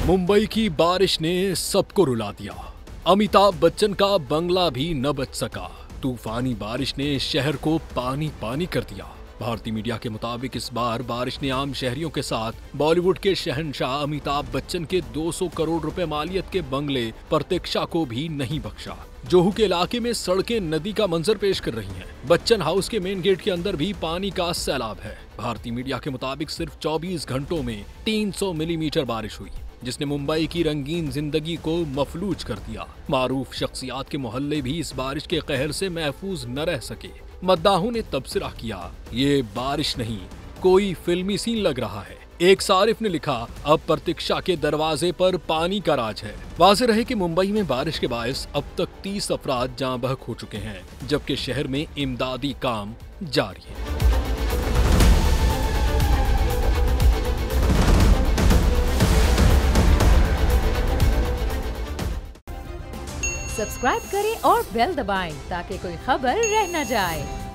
मुंबई की बारिश ने सबको रुला दिया। अमिताभ बच्चन का बंगला भी न बच सका। तूफानी बारिश ने शहर को पानी पानी कर दिया। भारतीय मीडिया के मुताबिक इस बार बारिश ने आम शहरियों के साथ बॉलीवुड के शहंशाह अमिताभ बच्चन के 200 करोड़ रुपए मालियत के बंगले प्रतीक्षा को भी नहीं बख्शा। जोहू के इलाके में सड़कें नदी का मंजर पेश कर रही हैं। बच्चन हाउस के मेन गेट के अंदर भी पानी का सैलाब है। भारतीय मीडिया के मुताबिक सिर्फ 24 घंटों में 300 मिलीमीटर बारिश हुई, जिसने मुंबई की रंगीन जिंदगी को मफलूज कर दिया। मारूफ शख्सियात के मोहल्ले भी इस बारिश के कहर से महफूज न रह सके। मद्दाहों ने तबसरा किया, ये बारिश नहीं, कोई फिल्मी सीन लग रहा है। एक सारिफ ने लिखा, अब प्रतीक्षा के दरवाजे पर पानी का राज है। वाज़ेह रहे कि मुंबई में बारिश के बायस अब तक 30 अफराद जाँ बहक हो चुके हैं, जबकि शहर में इमदादी काम जारी है। सब्सक्राइब करें और बेल दबाएं ताकि कोई खबर रह न जाए।